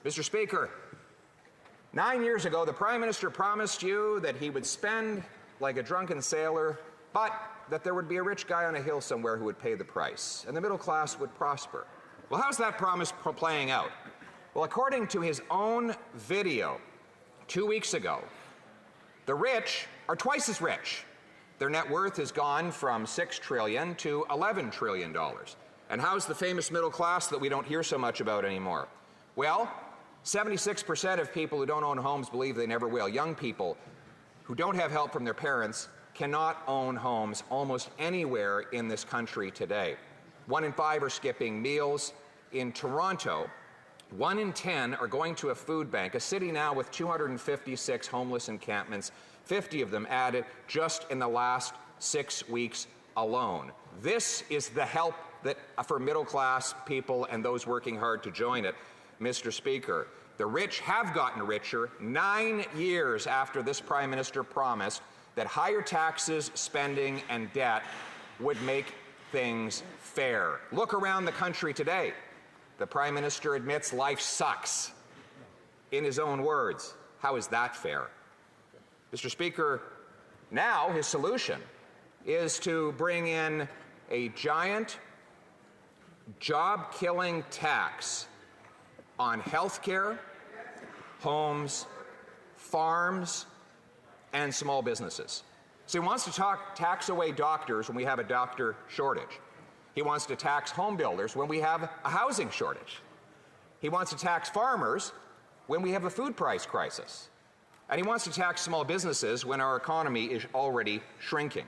Mr. Speaker, 9 years ago, the Prime Minister promised you that he would spend like a drunken sailor, but that there would be a rich guy on a hill somewhere who would pay the price, and the middle class would prosper. Well, how's that promise playing out? Well, according to his own video 2 weeks ago, the rich are twice as rich. Their net worth has gone from $6 trillion to $11 trillion. And how's the famous middle class that we don't hear so much about anymore? Well, 76% of people who don't own homes believe they never will. Young people who don't have help from their parents cannot own homes almost anywhere in this country today. 1 in 5 are skipping meals. In Toronto, 1 in 10 are going to a food bank, a city now with 256 homeless encampments, 50 of them added just in the last 6 weeks alone. This is the help that for middle-class people and those working hard to join it. Mr. Speaker, the rich have gotten richer 9 years after this Prime Minister promised that higher taxes, spending, and debt would make things fair. Look around the country today. The Prime Minister admits life sucks. In his own words, how is that fair? Mr. Speaker, now his solution is to bring in a giant, job-killing tax on health care, homes, farms, and small businesses. So he wants to tax away doctors when we have a doctor shortage. He wants to tax home builders when we have a housing shortage. He wants to tax farmers when we have a food price crisis. And he wants to tax small businesses when our economy is already shrinking.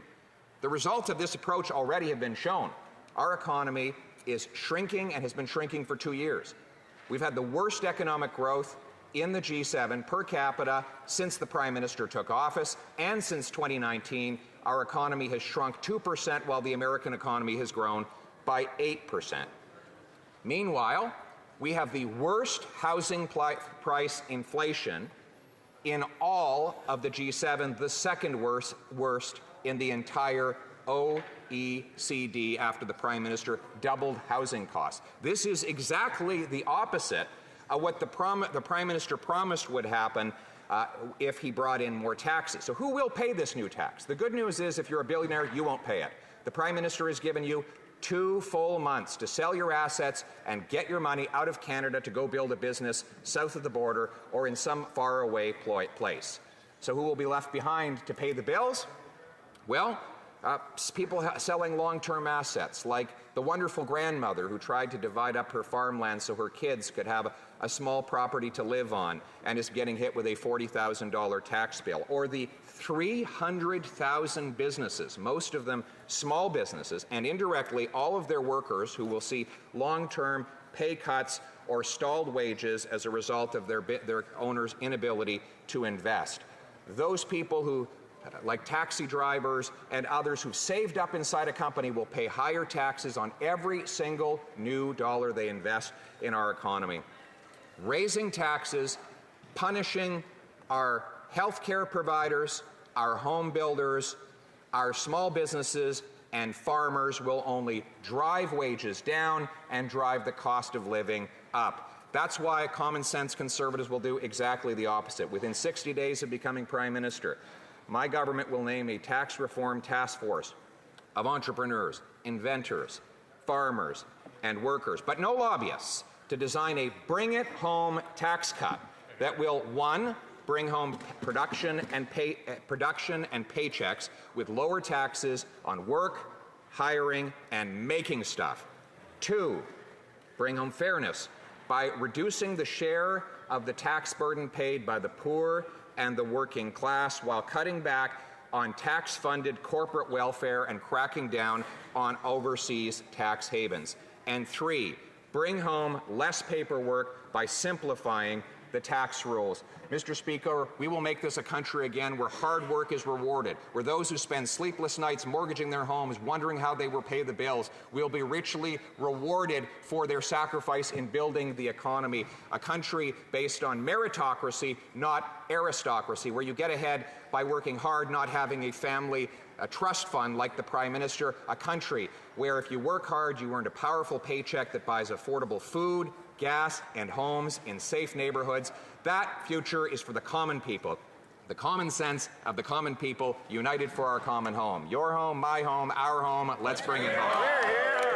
The results of this approach already have been shown. Our economy is shrinking and has been shrinking for 2 years. We've had the worst economic growth in the G7 per capita since the Prime Minister took office, and since 2019, our economy has shrunk 2% while the American economy has grown by 8%. Meanwhile, we have the worst housing price inflation in all of the G7, the second worst in the entire OECD after the Prime Minister doubled housing costs. This is exactly the opposite of what the Prime Minister promised would happen if he brought in more taxes. So who will pay this new tax? The good news is if you're a billionaire, you won't pay it. The Prime Minister has given you 2 full months to sell your assets and get your money out of Canada to go build a business south of the border or in some faraway place. So who will be left behind to pay the bills? Well, people selling long-term assets, like the wonderful grandmother who tried to divide up her farmland so her kids could have a small property to live on and is getting hit with a $40,000 tax bill, or the 300,000 businesses, most of them small businesses, and indirectly all of their workers who will see long-term pay cuts or stalled wages as a result of their owners' inability to invest. Those people who, like taxi drivers and others who've saved up inside a company, will pay higher taxes on every single new dollar they invest in our economy. Raising taxes, punishing our healthcare providers, our home builders, our small businesses, and farmers will only drive wages down and drive the cost of living up. That's why common sense Conservatives will do exactly the opposite. Within 60 days of becoming Prime Minister, my government will name a tax reform task force of entrepreneurs, inventors, farmers, and workers, but no lobbyists, to design a bring-it-home tax cut that will, 1, bring home production and paychecks with lower taxes on work, hiring, and making stuff. 2, bring home fairness by reducing the share of the tax burden paid by the poor and the working class while cutting back on tax-funded corporate welfare and cracking down on overseas tax havens. And 3, bring home less paperwork by simplifying the tax rules. Mr. Speaker, we will make this a country again where hard work is rewarded, where those who spend sleepless nights mortgaging their homes, wondering how they will pay the bills, will be richly rewarded for their sacrifice in building the economy. A country based on meritocracy, not aristocracy, where you get ahead by working hard, not having a trust fund like the Prime Minister. A country where if you work hard, you earn a powerful paycheck that buys affordable food, gas, and homes in safe neighborhoods. That future is for the common people. The common sense of the common people united for our common home. Your home, my home, our home. Let's bring it home.